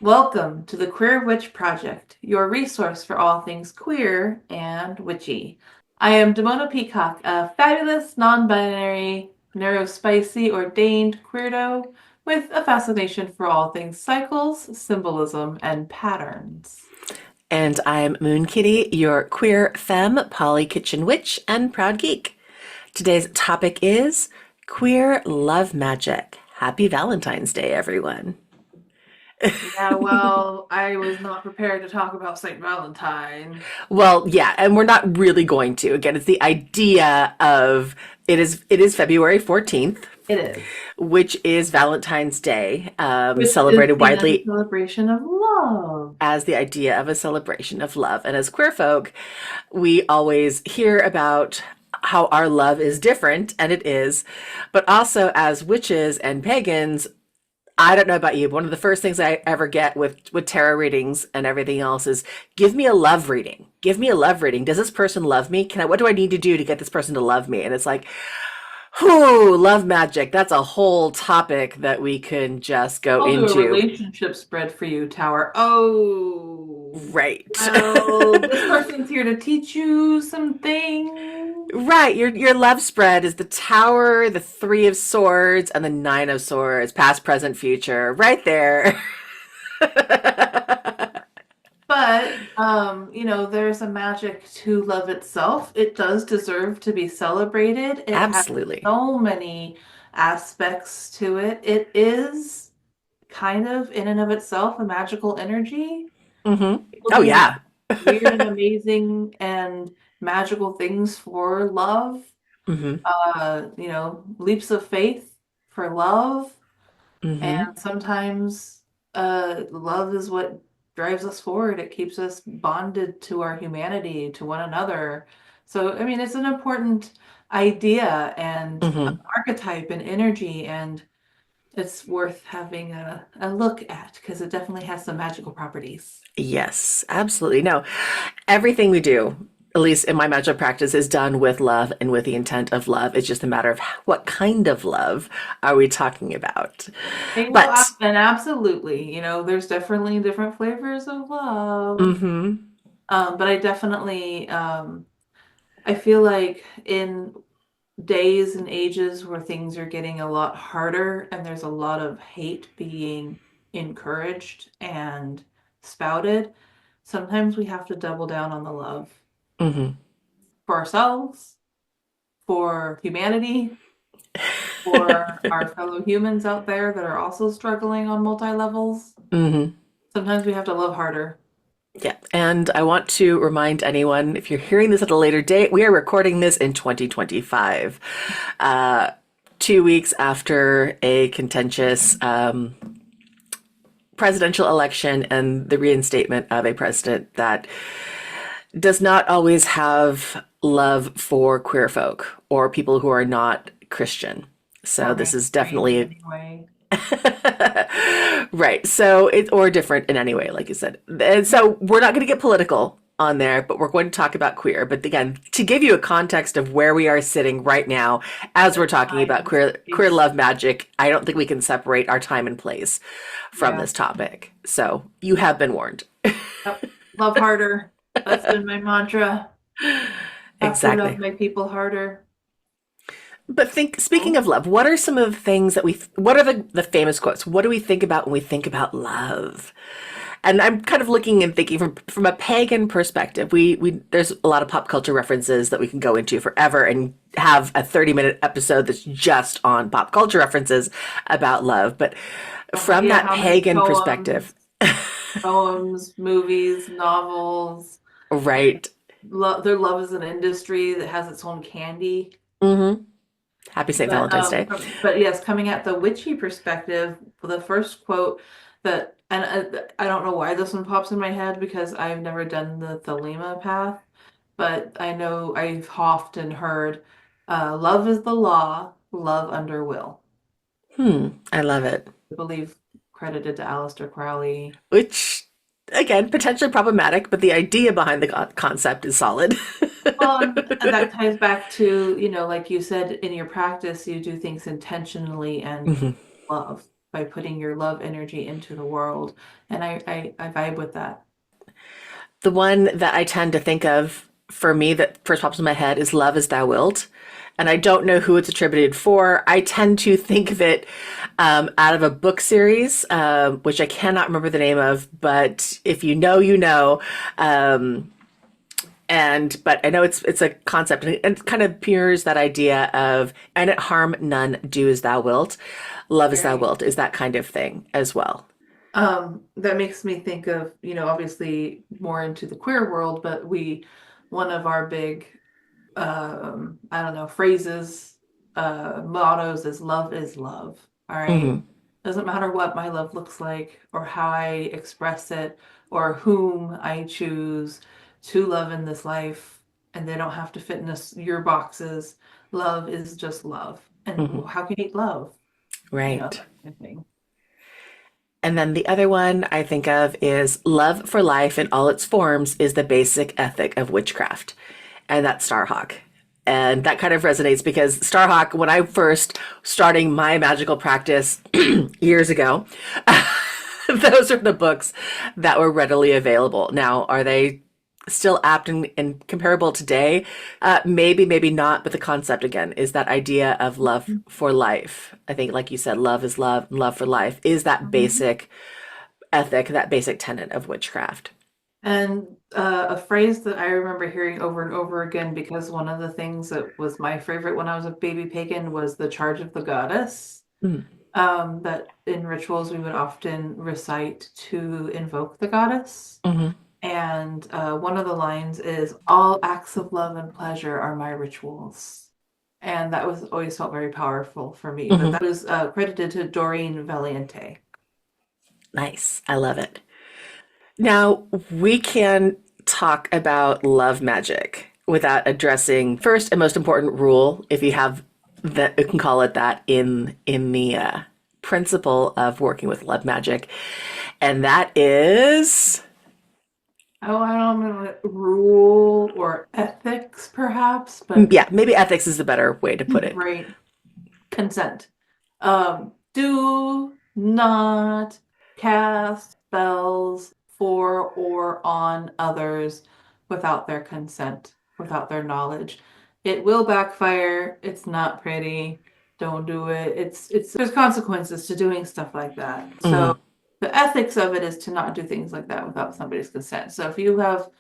Welcome to the Queer Witch Project, your resource for all things queer and witchy. I am Damona Peacock, a fabulous, non-binary, neurospicy, ordained queerdo with a fascination for all things cycles, symbolism, and patterns. And I'm Moonkittee, your queer femme, poly kitchen witch, and proud geek. Today's topic is queer love magic. Happy Valentine's Day, everyone. Yeah, well, I was not prepared to talk about St. Valentine. Well, yeah, and we're not really going to. Again, it's the idea of it is February 14th, It is, which is Valentine's Day, which is celebrated seen as a widely celebration of love. as the idea of a celebration of love. And as queer folk, we always hear about how our love is different, and it is. But also, as witches and pagans, I don't know about you, but one of the first things I ever get with tarot readings and everything else is give me a love reading. Give me a love reading. Does this person love me? What do I need to do to get this person to love me? And it's like, whoo, love magic. That's a whole topic that we can just go I'll do a into. relationship spread for you, Tower. Oh, Right. well, this person's here to teach you some things. Right. Your love spread is the Tower, the Three of Swords, and the Nine of Swords, past, present, future. Right there. But, there's a magic to love itself. It does deserve to be celebrated. It has Absolutely. so many aspects to it. It is kind of, in and of itself, a magical energy. Mm-hmm. People Oh do yeah. weird and amazing and magical things for love. Mm-hmm. Leaps of faith for love. Mm-hmm. And sometimes love is what drives us forward. It keeps us bonded to our humanity, to one another. So, I mean, it's an important idea and Mm-hmm. archetype and energy, and it's worth having a look at because it definitely has some magical properties. Yes, absolutely. No, everything we do, at least in my magic practice, is done with love and with the intent of love. It's just a matter of what kind of love are we talking about. Well, But, and absolutely, there's definitely different flavors of love. mm-hmm. But I feel like in days and ages where things are getting a lot harder and there's a lot of hate being encouraged and spouted, sometimes we have to double down on the love Mm-hmm. for ourselves, for humanity, for our fellow humans out there that are also struggling on multi levels. Mm-hmm. Sometimes we have to love harder. Yeah. And I want to remind anyone, if you're hearing this at a later date, we are recording this in 2025, uh, 2 weeks after a contentious presidential election and the reinstatement of a president that does not always have love for queer folk or people who are not Christian. So Or this is mainstream in definitely any way. right. So it or different in any way, like you said. And so we're not going to get political on there, but we're going to talk about queer. But again, to give you a context of where we are sitting right now as we're talking about Time, queer space. love magic, I don't think we can separate our time and place from Yeah. this topic. So you have been warned. Yep. Love harder. That's been my mantra. Have to love Exactly. my people harder. But speaking Oh, of love, what are some of the things that what are the famous quotes? What do we think about when we think about love? And I'm kind of looking and thinking from a pagan perspective. We there's a lot of pop culture references that we can go into forever and have a 30-minute episode that's just on pop culture references about love. But from yeah, that how many pagan perspective, poems, movies, novels. right? Their love is an industry that has its own candy. Mm-hmm. Happy St. But Valentine's Day. but yes, coming at the witchy perspective, the first quote that, and I don't know why this one pops in my head because I've never done the Thelema path, but I know I've often heard, "Love is the law, love under will." I love it. I believe credited to Aleister Crowley. Which, again, potentially problematic, but the idea behind the concept is solid. Well, and that ties back to, like you said, in your practice, you do things intentionally and Hmm. love. by putting your love energy into the world. And I vibe with that. The one that I tend to think of for me that first pops in my head is Love as Thou Wilt. And I don't know who it's attributed for. I tend to think of it out of a book series, which I cannot remember the name of, but if you know, you know. But I know it's a concept, and it kind of mirrors that idea of and it harm none, do as thou wilt, love as thou Very. wilt is that kind of thing as well. That makes me think of, obviously more into the queer world, but one of our big, I don't know, phrases, mottos is love is love. All right. Hmm. Doesn't matter what my love looks like or how I express it or whom I choose to love in this life, and they don't have to fit in your boxes. Love is just love. And Hmm. how can you hate love? Right. That kind of thing. And then the other one I think of is love for life in all its forms is the basic ethic of witchcraft. And that's Starhawk. And that kind of resonates because Starhawk, when I first starting my magical practice years ago, those are the books that were readily available. Now, are they still apt and comparable today? Maybe, maybe not. But the concept again is that idea of love for life. I think, like you said, love is love, and love for life is that Mhm. basic ethic, that basic tenet of witchcraft. And a phrase that I remember hearing over and over again, because one of the things that was my favorite when I was a baby pagan was the charge of the goddess. Mm. That in rituals we would often recite to invoke the goddess. Hmm. And one of the lines is, "All acts of love and pleasure are my rituals." And that was always felt very powerful for me. But Hmm. that was credited to Doreen Valiente. Nice. I love it. Now, we can talk about love magic without addressing first and most important rule, if you have that, you can call it that in the principle of working with love magic, and that is Oh, I don't know, rule or ethics, perhaps, but yeah, maybe ethics is the better way to put it. right, consent. Do not cast spells for or on others without their consent, without their knowledge. It will backfire. It's not pretty. Don't do it. It's there's consequences to doing stuff like that. So Hmm. the ethics of it is to not do things like that without somebody's consent. So if you have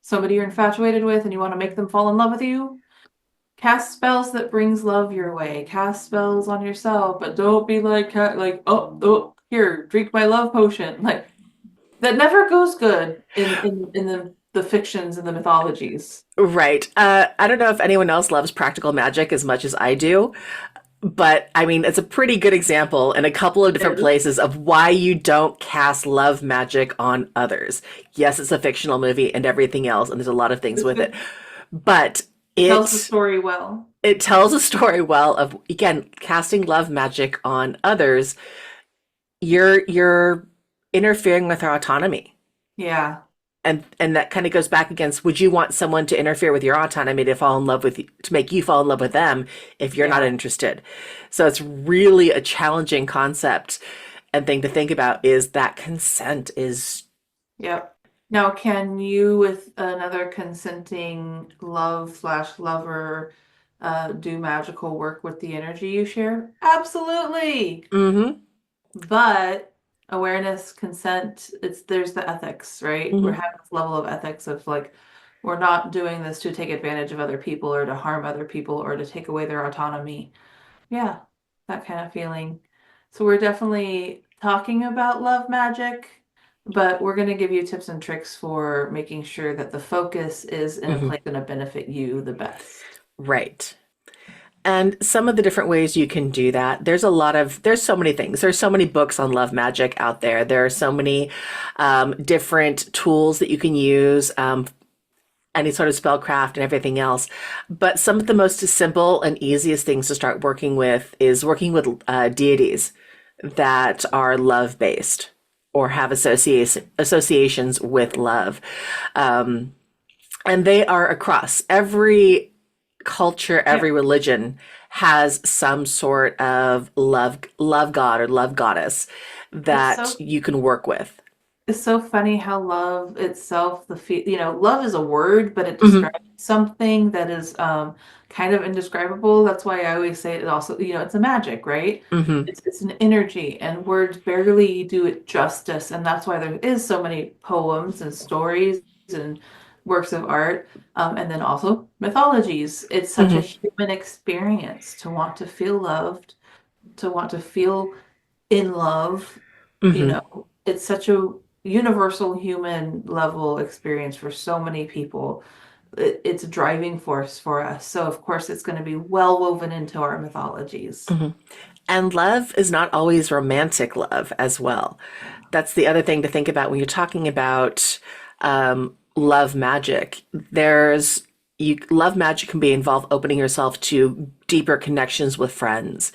somebody you're infatuated with and you want to make them fall in love with you, cast spells that brings love your way. Cast spells on yourself, but don't be like, oh, here, drink my love potion. Like that never goes good in the fictions and the mythologies. Right. I don't know if anyone else loves practical magic as much as I do, but I mean, it's a pretty good example in a couple of different It places of why you don't cast love magic on others. Yes, it's a fictional movie and everything else, and there's a lot of things with it, but tells the it story well. it tells a story well of again casting love magic on others. You're interfering with their autonomy. Yeah. And that kind of goes back against would you want someone to interfere with your autonomy to fall in love with you, to make you fall in love with them if you're not Yeah. interested. So it's really a challenging concept and thing to think about is that consent is Yep. Now, can you, with another consenting love/lover, do magical work with the energy you share? Absolutely. mm-hmm, But awareness, consent, there's the ethics, right? We're mm-hmm, having this level of ethics of like, we're not doing this to take advantage of other people or to harm other people or to take away their autonomy. Yeah, that kind of feeling. So we're definitely talking about love magic, but we're going to give you tips and tricks for making sure that the focus is in a mm-hmm. place going to benefit you the best. Right. And some of the different ways you can do that, there's so many things. There's so many books on love magic out there. There are so many different tools that you can use, any sort of spellcraft and everything else. But some of the most simple and easiest things to start working with is working with deities that are love based or have associations with love. And they are across every culture, Yeah. every religion has some sort of love god or love goddess It's that so you can work with. It's so funny how love itself, love is a word, but it Hmm. describes something that is kind of indescribable. That's why I always say it also, it's a magic, right? Hmm. It's an energy, and words barely do it justice. And that's why there is so many poems and stories and works of art, and then also mythologies. It's such a Hmm. human experience to want to feel loved, to want to feel in love. Hmm. It's such a universal human level experience for so many people. It's a driving force for us. So, of course, it's going to be well woven into our mythologies. Hmm. And love is not always romantic love as well. That's the other thing to think about when you're talking about love magic. Love magic can be involved opening yourself to deeper connections with friends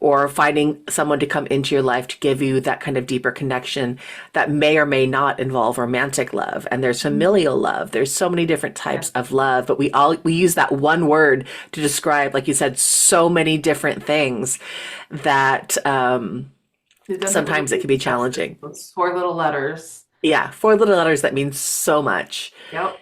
or finding someone to come into your life to give you that kind of deeper connection that may or may not involve romantic love. And there's familial love. There's so many different Yeah. types of love, but we use that one word to describe, like you said, so many different things that It doesn't really sometimes it do can be justice. challenging. Those four little letters. Yeah, four little letters that mean so much. Yep.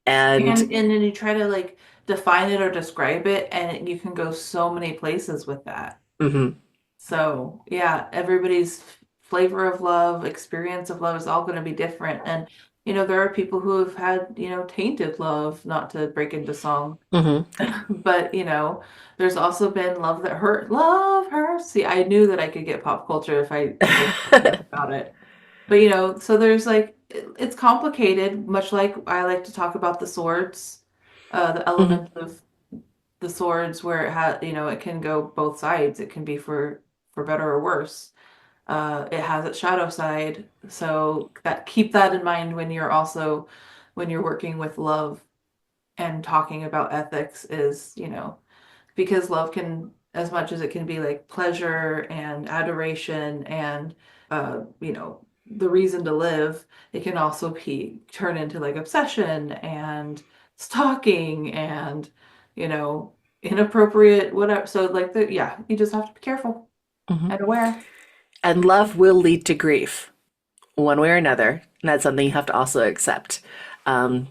And And then you try to like define it or describe it, and you can go so many places with that. mhm, So, yeah, everybody's flavor of love, experience of love is all going to be different. And, there are people who have had, tainted love, not to break into song, mhm, but, there's also been love that hurt. Love hurts. See, I knew that I could get pop culture if I spoke enough about it. But, so there's like, it's complicated, much like I like to talk about the swords, the mhm, element of the swords where it has, it can go both sides. It can be for better or worse. It has its shadow side, so that keep that in mind when you're working with love and talking about ethics is, because love can, as much as it can be like pleasure and adoration and the reason to live, it can also be turn into like obsession and stalking and you know inappropriate whatever. So like yeah, you just have to be careful mhm. and aware. And love will lead to grief, one way or another. And that's something you have to also accept. Um,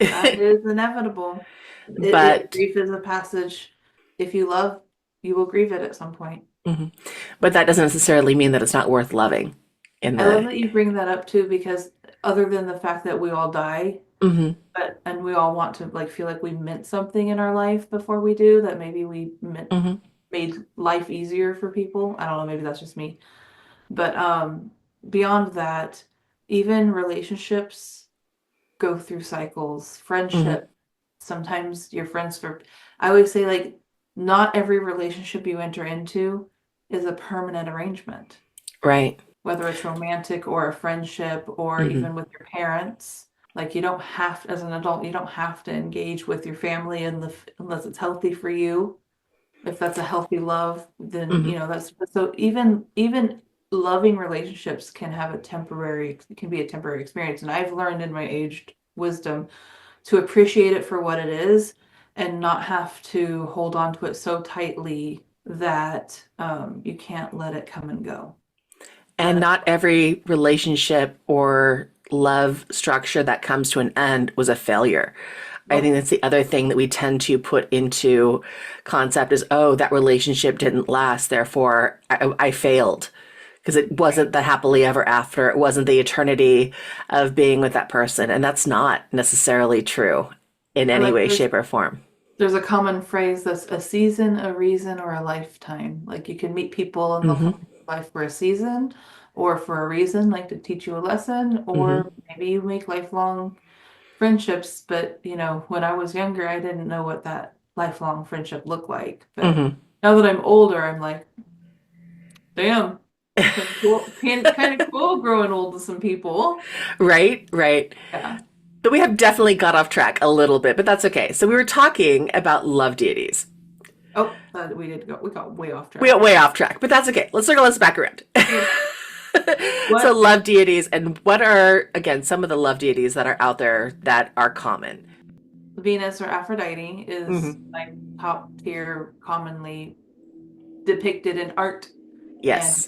That is inevitable. but Grief is a passage. If you love, you will grieve it at some point. mhm. But that doesn't necessarily mean that it's not worth loving. In I love the that you bring that up too, because other than the fact that we all die, mhm, and we all want to like feel like we meant something in our life before we do, that maybe mhm, made life easier for people. I don't know, maybe that's just me. But beyond that, even relationships go through cycles. mhm, Friendship, sometimes you're friends for, I always say, like, not every relationship you enter into is a permanent arrangement, right. whether it's romantic or a friendship or Mhm, even with your parents. Like, you don't have, as an adult, you don't have to engage with your family unless it's healthy for you. If that's a healthy love, then mhm. that's so even loving relationships can be a temporary experience. And I've learned in my aged wisdom to appreciate it for what it is and not have to hold on to it so tightly that you can't let it come and go. Let And it not flow. every relationship or love structure that comes to an end was a failure. I think Nope. that's the other thing that we tend to put into concept is, oh, that relationship didn't last, therefore I failed. Because it Right. wasn't the happily ever after. It wasn't the eternity of being with that person. And that's not necessarily true in I any like way, shape, or form. there's a common phrase that's a season, a reason, or a lifetime. Like you can meet people and they'll come Hmm. into your life for a season or for a reason, like to teach you a lesson, Hmm. or maybe you make lifelong friendships. But, when I was younger, I didn't know what that lifelong friendship looked like. But Hmm. now that I'm older, I'm like, damn, kind of cool growing old with some people. Right, right. Yeah. But we have definitely got off track a little bit, but that's okay. So we were talking about love deities. Oh, we got way off We got track. way off track, but that's okay. Let's circle this back around. Yeah. So, What love deities, and what are, again, some of the love deities that are out there that are common? Venus or Aphrodite is Hmm. like top tier, commonly depicted in art and Yes.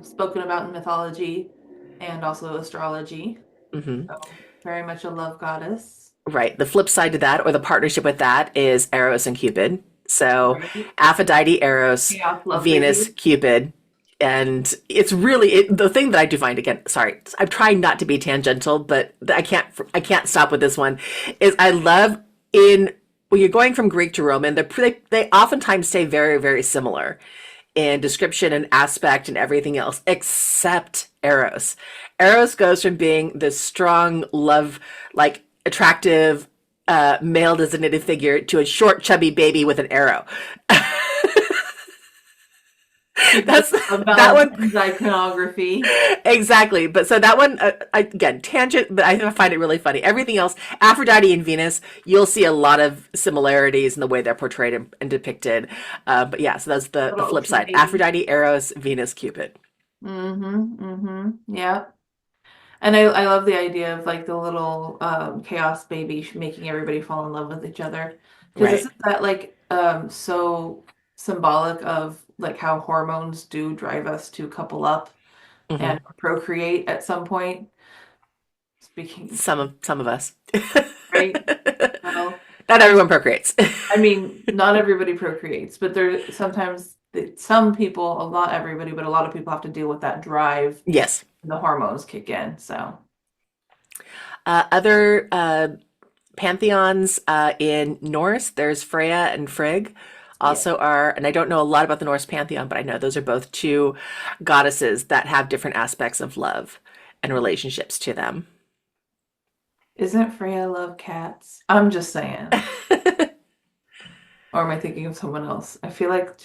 spoken about in mythology and also astrology. Hmm. So very much a love goddess. Right. The flip side to that, or the partnership with that, is Eros and Cupid. So Right. Aphrodite, Eros, Chaos love Venus, baby. Cupid. And it's really the thing that I do find, again, sorry, I'm trying not to be tangential, but I can't stop with this one, is I love in when you're going from Greek to Roman, they oftentimes stay very, very similar in description and aspect and everything else, except Eros. Eros goes from being this strong, love, like attractive, male designated figure to a short, chubby baby with an arrow. Speaking That's of that one. Valentine's iconography. Exactly. But so that one, again, tangent, but I find it really funny. Everything else, Aphrodite and Venus, you'll see a lot of similarities in the way they're portrayed and depicted. But yeah, so that's the Little flip ocean side. baby. Aphrodite, Eros, Venus, Cupid. Mm-hmm. Mm-hmm. Yeah. And I love the idea of like the little chaos baby making everybody fall in love with each other. Because Right. isn't that like so symbolic of like how hormones do drive us to couple up Hmm. and procreate at some point? Speaking, Some of us. right? Well, Not I'm everyone procreates. I mean, not everybody procreates, but there sometimes some people, not everybody, but a lot of people have to deal with that drive. Yes. The hormones kick in. So, Other pantheons in Norse, there's Freya and Frigg. yeah. Also are, and I don't know a lot about the Norse pantheon, but I know those are both two goddesses that have different aspects of love and relationships to them. Isn't Freya love cats? I'm just saying. Or am I thinking of someone else? I feel like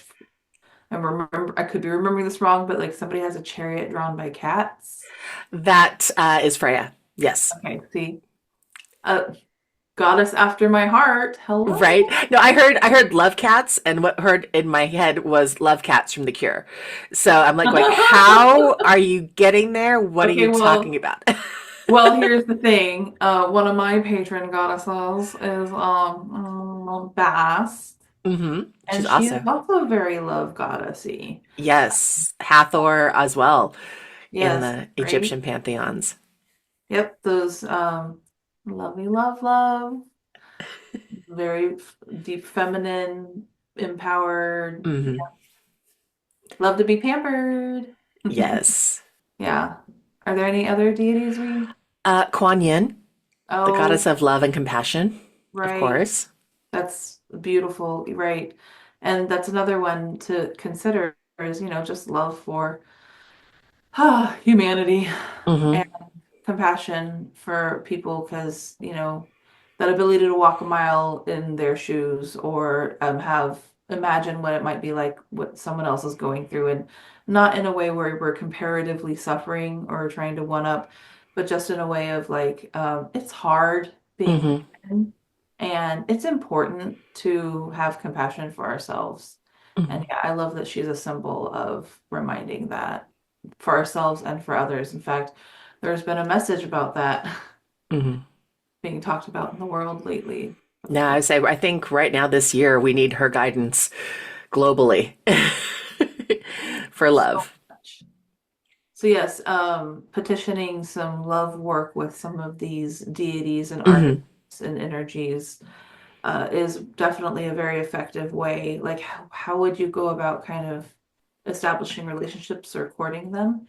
I could be remembering this wrong, but like somebody has a chariot drawn by cats. That is Freya. Yes. Okay, see, goddess after my heart. Right? Hello. No, I heard love cats, and what heard in my head was love cats from The Cure. So I'm like going, how are you getting there? What are Okay, you talking about? well, here's the thing. One of my patron goddesses is Bast, Hmm. She's and she is also, also very love goddessy. yes, Hathor as well in Yes, the right? Egyptian pantheons. Yep, those lovey love love, very deep feminine, empowered, Hmm. love to be pampered. Yes. Yeah. Are there any other deities we? Kuan Yin, the Oh, goddess of love and compassion, of right. course. That's beautiful, right? And that's another one to consider is, just love for humanity and Hmm. compassion for people because, that ability to walk a mile in their shoes or have imagine what it might be like what someone else is going through and not in a way where we're comparatively suffering or trying to one up, but just in a way of like it's hard being Hmm. human and it's important to have compassion for ourselves. And Hmm. yeah, I love that she's a symbol of reminding that for ourselves and for others. In fact, there's been a message about that Hmm. being talked about in the world lately. Now, I think right now this year we need her guidance globally for So love. much. So yes, petitioning some love work with some of these deities and Hmm. archetypes and energies is definitely a very effective way. Like, how would you go about kind of establishing relationships or courting them?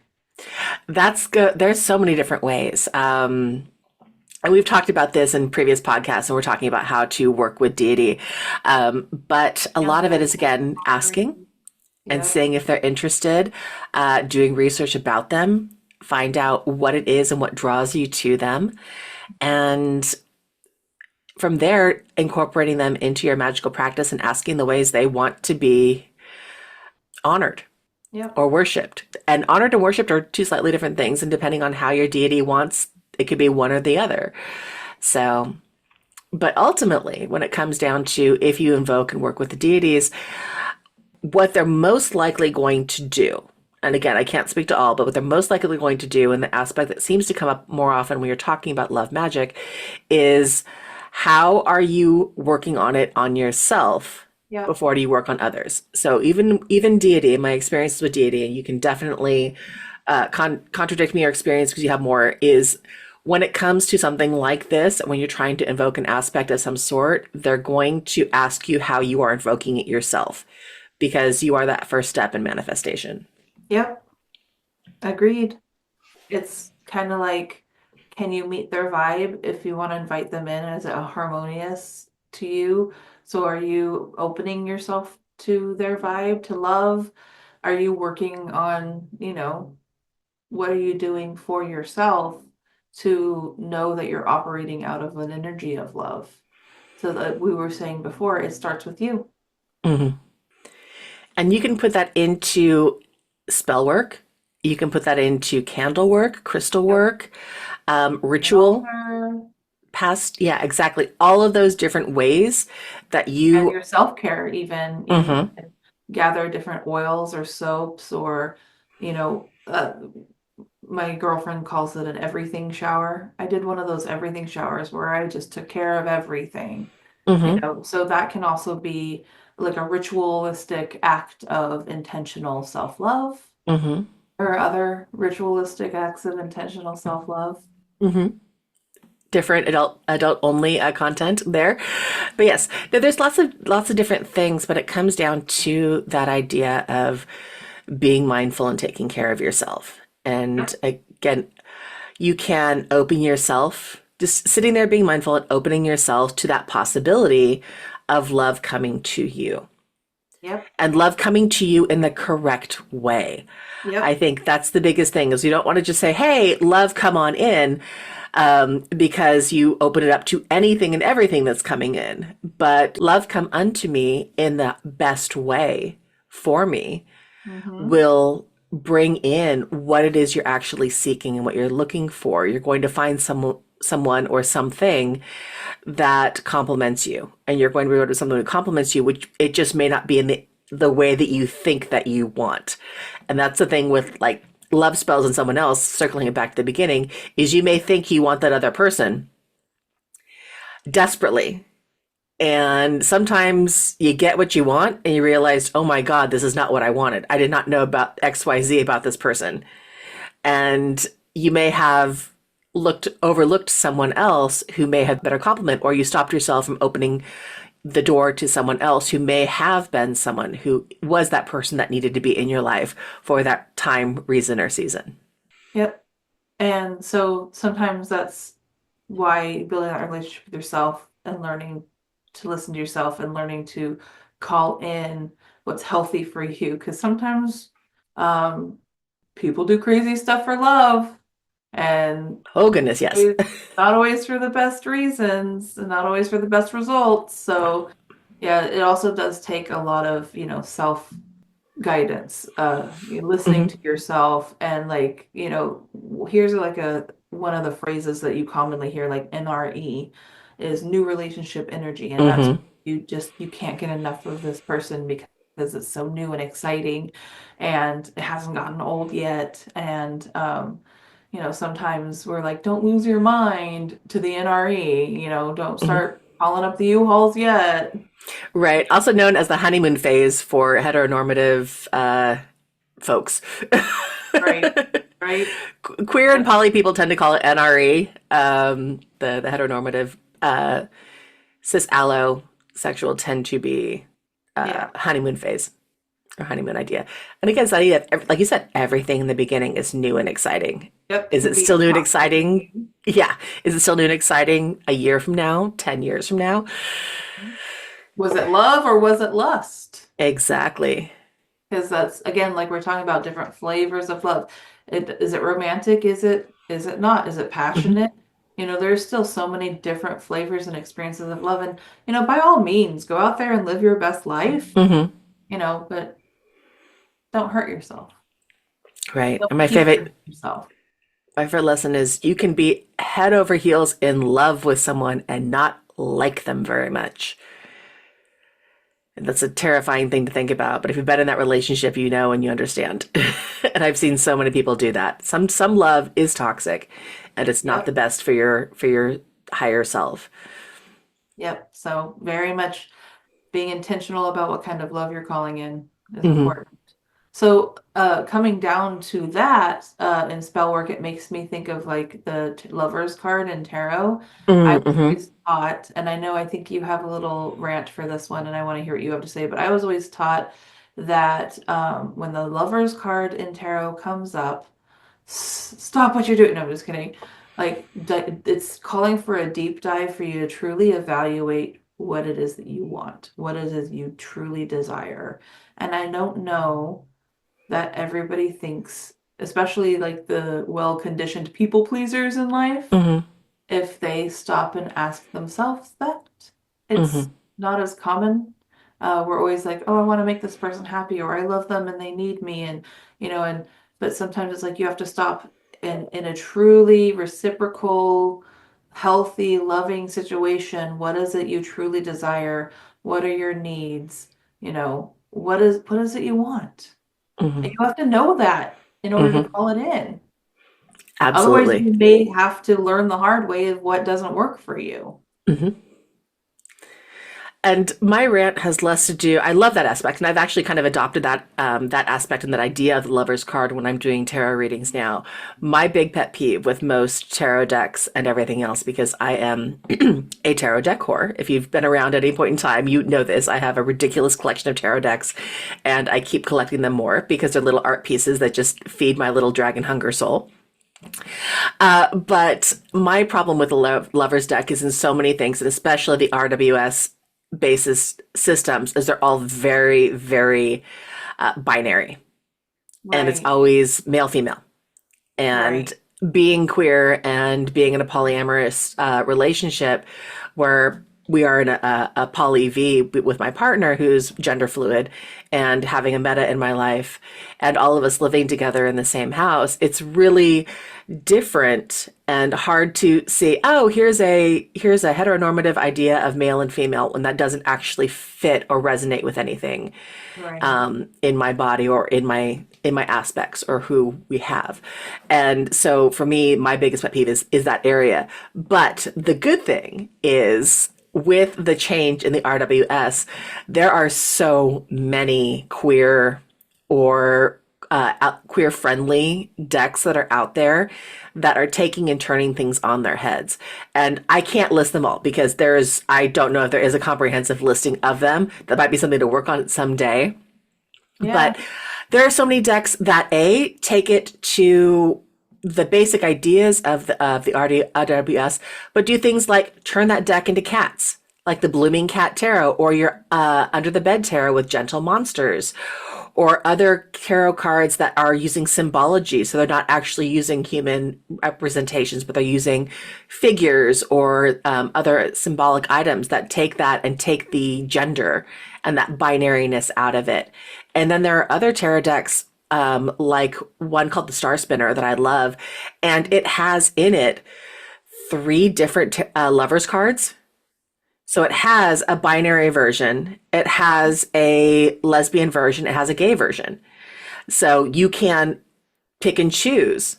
That's good. There's so many different ways. And we've talked about this in previous podcasts, and we're talking about how to work with deity. But a lot of it is, again, asking and Yep. seeing if they're interested, doing research about them, find out what it is and what draws you to them. And from there, incorporating them into your magical practice and asking the ways they want to be honored Yep. or worshipped. And honored and worshipped are two slightly different things. And depending on how your deity wants, it could be one or the other. So, but ultimately, when it comes down to if you invoke and work with the deities, what they're most likely going to do, and again, I can't speak to all, but what they're most likely going to do, and the aspect that seems to come up more often when you're talking about love magic, is How are you working on it on yourself Yep. before do you work on others? So even deity, my experiences with deity, and you can definitely contradict me or experience because you have more, is when it comes to something like this, when you're trying to invoke an aspect of some sort, they're going to ask you how you are invoking it yourself because you are that first step in manifestation. Yep. Agreed. It's kind of like, can you meet their vibe if you want to invite them in? Is it harmonious to you? So are you opening yourself to their vibe, to love? Are you working on, what are you doing for yourself to know that you're operating out of an energy of love? So that we were saying before, it starts with you. Mm-hmm. And you can put that into spell work. You can put that into candle work, crystal Yep. work, An ritual, altar past. Yeah, exactly. All of those different ways that and you. your self-care even, you Mhm, can gather different oils or soaps or, you know, uh, my girlfriend calls it an everything shower. I did one of those everything showers where I just took care of everything, mhm, so that can also be like a ritualistic act of intentional self-love mhm, or other ritualistic acts of intentional self-love. mhm. Different adult only content there, but yes, no, there's lots of different things, but it comes down to that idea of being mindful and taking care of yourself. And again, you can open yourself, just sitting there being mindful and opening yourself to that possibility of love coming to you Yep. and love coming to you in the correct way. I Yep. think that's the biggest thing is you don't want to just say, hey, love, come on in, because you open it up to anything and everything that's coming in. But love come unto me in the best way for me Mm-hmm. will bring in what it is you're actually seeking and what you're looking for. You're going to find someone or something that complements you, and you're going to go to someone who complements you, which it just may not be in the way that you think that you want. And that's the thing with like love spells and someone else, circling it back to the beginning, is you may think you want that other person desperately. And sometimes you get what you want and you realize, oh my God, this is not what I wanted. I did not know about XYZ about this person. And you may have overlooked someone else who may have better compliment, or you stopped yourself from opening the door to someone else who may have been someone who was that person that needed to be in your life for that time, reason, or season. Yep. And so sometimes that's why building that relationship with yourself and learning to listen to yourself and learning to call in what's healthy for you. Because sometimes um, people do crazy stuff for love and Oh goodness, yes. always- not always for the best reasons and not always for the best results. So yeah, it also does take a lot of, self guidance, listening Hmm. to yourself and like, here's like a one of the phrases that you commonly hear, like NRE, is new relationship energy. And that's Hmm. you can't get enough of this person because it's so new and exciting and it hasn't gotten old yet. And sometimes we're like, don't lose your mind to the NRE, don't Hmm. start calling up the U-Hauls yet. Right. Also known as the honeymoon phase for heteronormative folks. Right. Right. Queer and poly people tend to call it NRE, the heteronormative cis allo sexual tend to be Yeah. honeymoon phase or honeymoon idea. And again, it's the idea that, like you said, everything in the beginning is new and exciting. Yep, Is can it be still new and exciting? intimidating. Yeah. Is it still new and exciting a year from now, 10 years from now? Was it love or was it lust? Exactly. Because that's again, like we're talking about different flavors of love. Is it romantic? Is it not? Is it Hmm. passionate? There's still so many different flavors and experiences of love. And, by all means, go out there and live your best life, Hmm. but don't hurt yourself. Right. Don't And my keep hurting favorite yourself. my favorite lesson is you can be head over heels in love with someone and not like them very much. That's a terrifying thing to think about, but if you've been in that relationship, you know and you understand. And I've seen so many people do that. Some love is toxic and it's not the Yep. best for your higher self. Yep. So very much being intentional about what kind of love you're calling in is Hmm. important. So, coming down to that, in spell work, it makes me think of like the Lover's card in tarot. I was Hmm. always taught, and I know I think you have a little rant for this one, and I want to hear what you have to say, but I was always taught that when the Lover's card in tarot comes up, stop what you're doing. No, I'm just kidding. Like, it's calling for a deep dive for you to truly evaluate what it is that you want, what it is you truly desire. And I don't know that everybody thinks, especially like the well-conditioned people pleasers in life, Hmm. if they stop and ask themselves that. It's Hmm. not as common. We're always like, oh, I want to make this person happy, or I love them and they need me, and and but sometimes it's like you have to stop in a truly reciprocal, healthy, loving situation. What is it you truly desire? What are your needs? What is it you want? Hmm. And you have to know that in order to Hmm. call it in. Otherwise, Absolutely. you may have to learn the hard way of what doesn't work for you. Hmm. And my rant has less to do. I love that aspect, and I've actually kind of adopted that aspect and that idea of the lover's card when I'm doing tarot readings now. My big pet peeve with most tarot decks and everything else, because I am a tarot deck whore. If you've been around at any point in time, you know this. I have a ridiculous collection of tarot decks, and I keep collecting them more because they're little art pieces that just feed my little dragon hunger soul. But my problem with the Lover's deck is in so many things, and especially the RWS basis systems, is they're all very, very binary. And it's Right, always male, female. And right, being queer and being in a polyamorous relationship where we are in a poly V with my partner who's gender fluid and having a meta in my life and all of us living together in the same house, it's really different and hard to see, oh, here's a heteronormative idea of male and female when that doesn't actually fit or resonate with anything right. in my body or in my aspects or who we have. And so for me, my biggest pet peeve is that area. But the good thing is with the change in the RWS, there are so many or queer friendly decks that are out there that are taking and turning things on their heads. And I can't list them all because I don't know if there is a comprehensive listing of them. That might be something to work on someday. Yeah, But there are so many decks that take it to the basic ideas of the RWS, but do things like turn that deck into cats, like the Blooming Cat Tarot, or your Under the Bed Tarot with Gentle Monsters, or other tarot cards that are using symbology. So they're not actually using human representations, but they're using figures or other symbolic items that take that and take the gender and that binariness out of it. And then there are other tarot decks, like one called the Star Spinner that I love, and it has in it three different lovers cards. So it has a binary version, it has a lesbian version, it has a gay version. So you can pick and choose.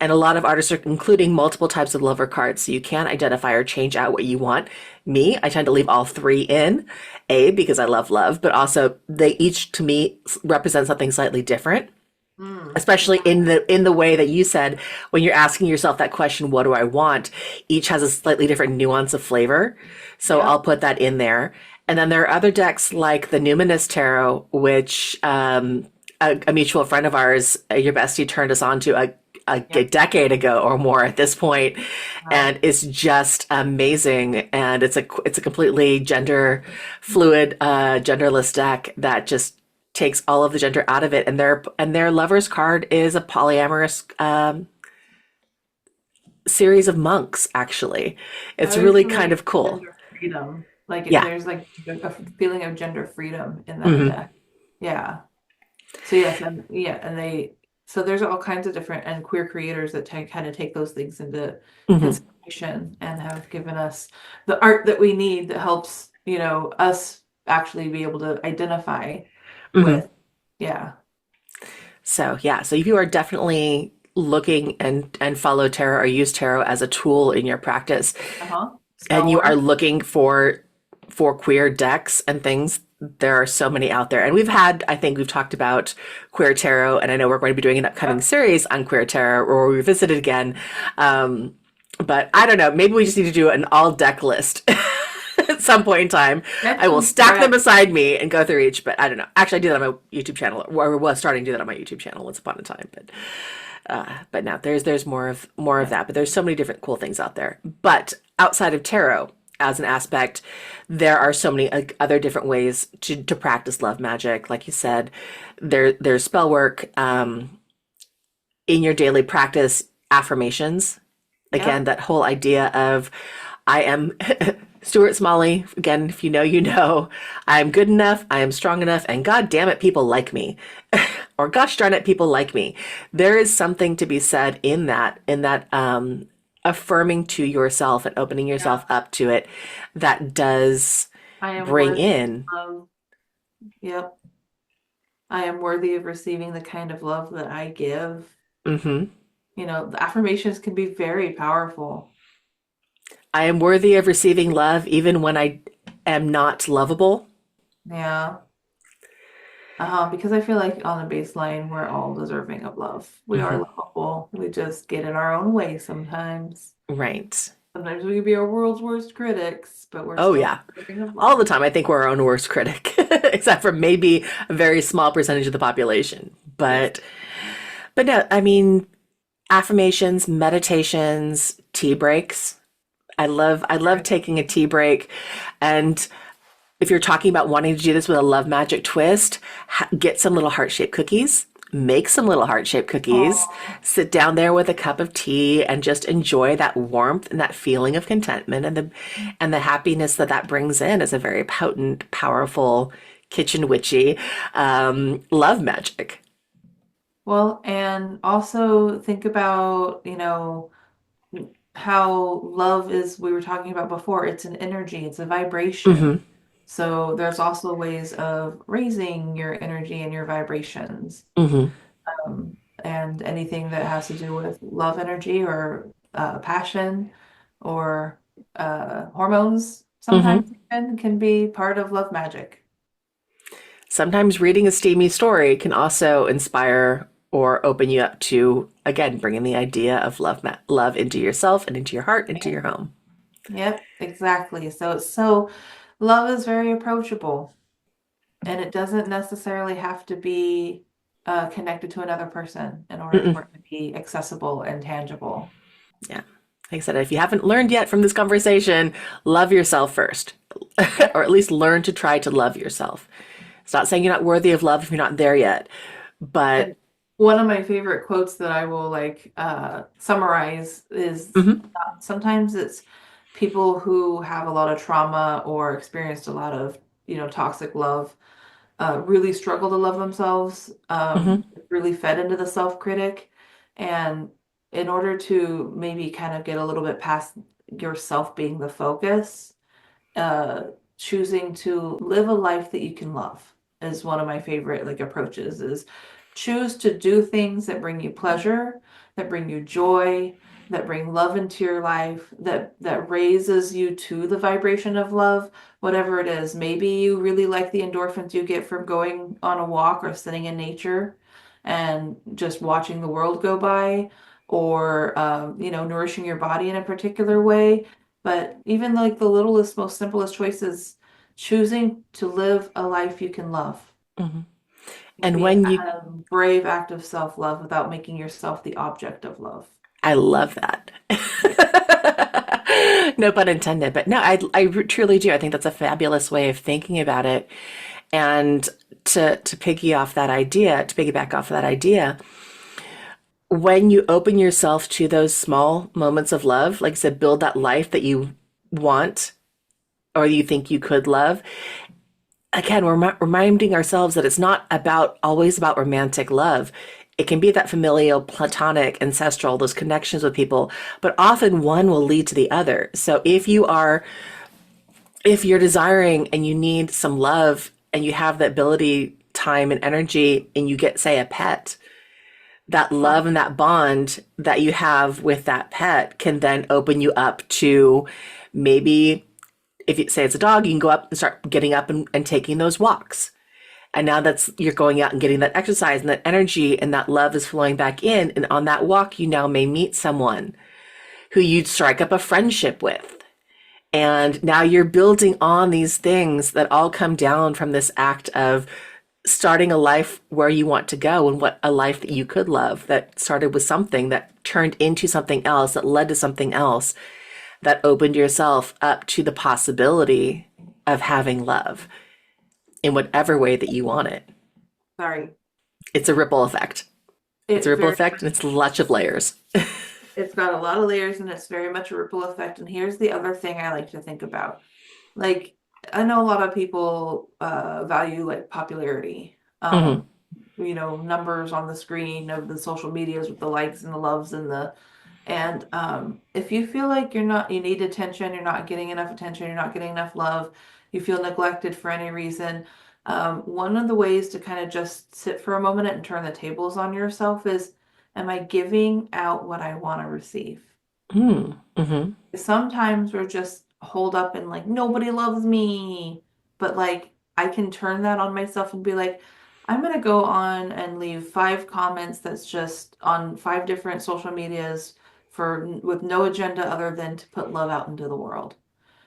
And a lot of artists are including multiple types of lover cards. So you can identify or change out what you want. Me, I tend to leave all three in. A, because I love love, but also they each to me represent something slightly different, especially in the way that you said when you're asking yourself that question, what do I want? Each has a slightly different nuance of flavor. So I'll yep, put that in there. And then there are other decks like the Numinous Tarot, which a mutual friend of ours, your bestie, turned us on to a yep. decade ago or more at this point, Wow. and it's just amazing. And it's a completely gender fluid, genderless deck that just takes all of the gender out of it. And their lover's card is a polyamorous series of monks. Actually, I it's always really feel like kind of it's cool. gender freedom. Like Yeah. there's like a feeling of gender freedom in that Hmm. deck. Yeah. So yes, and yeah, so there's all kinds of different and queer creators that kind of take those things into Hmm. consideration and have given us the art that we need that helps, us actually be able to identify Hmm. with, yeah. So yeah, so if you are definitely looking and follow tarot or use tarot as a tool in your practice, Uh-huh. and Spell you are work. looking for queer decks and things, there are so many out there. And I think we've talked about queer tarot, and I know we're going to be doing an upcoming Yep. series on queer tarot or revisit it again. Um, but I don't know, maybe we just need to do an all deck list at some point in time. Get I will some stack them spread. beside me and go through each, but I don't know. Actually, I do that on my YouTube channel, or was starting to do that on my YouTube channel once upon a time. But now there's more of Yeah. that. But there's so many different cool things out there. But outside of tarot as an aspect, there are so many other different ways to practice love magic. Like you said, there's spell work, in your daily practice, affirmations. Again, Yep. that whole idea of I am Stuart Smalley. Again, if you know, you know. I'm good enough. I am strong enough. And God damn it, people like me. Or gosh darn it, people like me. There is something to be said in that affirming to yourself and opening yourself Yeah. up to it that does I am bring worthy in. of, yep. I am worthy of receiving the kind of love that I give. Mhm. The affirmations can be very powerful. I am worthy of receiving love even when I am not lovable. Yeah. Because I feel like on the baseline, we're all deserving of love. We are Mhm. lovable. We just get in our own way sometimes. Right. Sometimes we can be our world's worst critics, but we're Oh, still yeah. deserving of All love. the time, I think we're our own worst critic, except for maybe a very small percentage of the population. Yes. But no, I mean, affirmations, meditations, tea breaks. I love taking a tea break, and if you're talking about wanting to do this with a love magic twist, get some little heart-shaped cookies. Make some little heart-shaped cookies. Oh, Sit down there with a cup of tea and just enjoy that warmth and that feeling of contentment and the happiness that that brings in is a very potent, powerful, kitchen witchy love magic. well, and also think about, how love is, we were talking about before, it's an energy, it's a vibration. Hmm. So there's also ways of raising your energy and your vibrations. Hmm. And anything that has to do with love energy or passion or hormones Hmm. sometimes even can be part of love magic. Sometimes reading a steamy story can also inspire or open you up to, again, bringing the idea of love into yourself and into your heart, into your home. Yep, exactly. So love is very approachable, and it doesn't necessarily have to be connected to another person in order Mm-mm. for it to be accessible and tangible. Yeah. Like I said, if you haven't learned yet from this conversation, love yourself first, Yep. or at least learn to try to love yourself. It's not saying you're not worthy of love if you're not there yet, but And one of my favorite quotes that I will summarize is mhm, sometimes it's people who have a lot of trauma or experienced a lot of, toxic love, really struggle to love themselves, mhm, really fed into the self-critic. And in order to maybe kind of get a little bit past yourself being the focus, uh, choosing to live a life that you can love is one of my favorite approaches is choose to do things that bring you pleasure, that bring you joy, that bring love into your life, that raises you to the vibration of love, whatever it is. Maybe you really like the endorphins you get from going on a walk or sitting in nature and just watching the world go by, or nourishing your body in a particular way. But even like the littlest, most simplest choices, choosing to live a life you can love mhm. can And be when you, a brave act of self-love without making yourself the object of love. I love that. Yeah. No pun intended, but no, I truly do. I think that's a fabulous way of thinking about it. And to piggyback off that idea, when you open yourself to those small moments of love, like I said, build that life that you want or you think you could love. Again, we're reminding ourselves that it's not about always about romantic love. It can be that familial, platonic, ancestral, those connections with people, but often one will lead to the other. So if you're desiring and you need some love and you have the ability, time, and energy, and you get, say, a pet, that love and that bond that you have with that pet can then open you up to Maybe if you say it's a dog, you can go up and start getting up and taking those walks. And now you're going out and getting that exercise and that energy and that love is flowing back in. And on that walk, you now may meet someone who you'd strike up a friendship with. And now you're building on these things that all come down from this act of starting a life where you want to go, and what a life that you could love, that started with something that turned into something else, that led to something else, that opened yourself up to the possibility of having love in whatever way that you want it. Sorry. It's a ripple effect. It's a ripple effect, and it's lots of layers. It's got a lot of layers, and it's very much a ripple effect. And here's the other thing I like to think about. Like, I know a lot of people value like popularity. You know, numbers on the screen of the social medias with the likes and the loves and if you feel like you need attention, you're not getting enough attention, you're not getting enough love, you feel neglected for any reason, one of the ways to kind of just sit for a moment and turn the tables on yourself is, am I giving out what I want to receive? Mm-hmm. Sometimes we're just holed up and like, nobody loves me. But like, I can turn that on myself and be like, I'm going to go on and leave 5 comments that's just on 5 different social medias with no agenda other than to put love out into the world.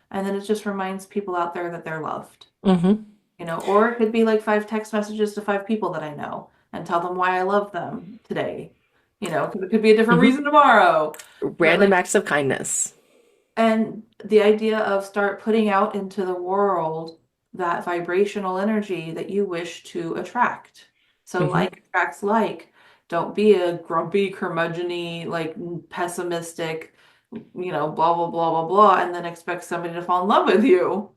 And then it just reminds people out there that they're loved. Mm-hmm. You know, or it could be like 5 text messages to 5 people that I know and tell them why I love them today. You know, because it could be a different reason tomorrow. Random acts of kindness. And the idea of start putting out into the world that vibrational energy that you wish to attract. So like attracts like. Don't be a grumpy, curmudgeon-y, like pessimistic, you know, blah, blah, blah, blah, blah, and then expect somebody to fall in love with you.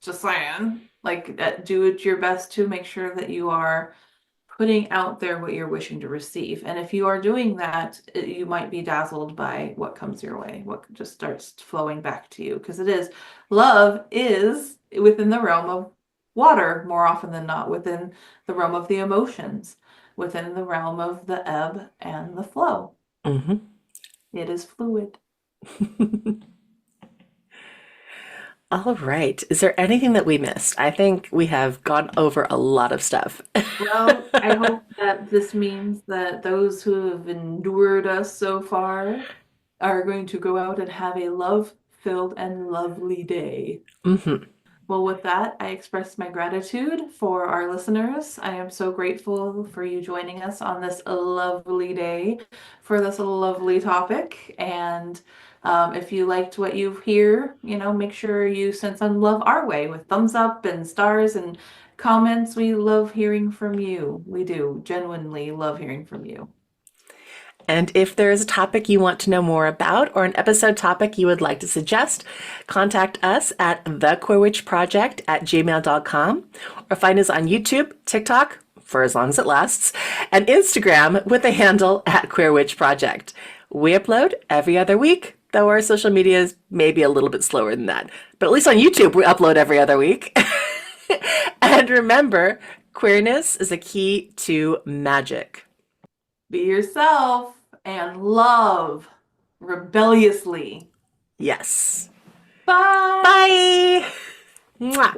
Just saying. Like, do it your best to make sure that you are putting out there what you're wishing to receive. And if you are doing that, you might be dazzled by what comes your way, what just starts flowing back to you. Because love is within the realm of water more often than not, within the realm of the emotions, within the realm of the ebb and the flow. It is fluid. All right. Is there anything that we missed? I think we have gone over a lot of stuff. Well, I hope that this means that those who have endured us so far are going to go out and have a love-filled and lovely day. Well, with that, I express my gratitude for our listeners. I am so grateful for you joining us on this lovely day for this lovely topic. And if you liked what you hear, you know, make sure you send some love our way with thumbs up and stars and comments. We love hearing from you. We do genuinely love hearing from you. And if there is a topic you want to know more about or an episode topic you would like to suggest, contact us at thequeerwitchproject@gmail.com or find us on YouTube, TikTok, for as long as it lasts, and Instagram with the handle @queerwitchproject. We upload every other week, though our social media is maybe a little bit slower than that. But at least on YouTube, we upload every other week. And remember, queerness is a key to magic. Be yourself and love rebelliously. Yes. Bye. Bye. Mwah.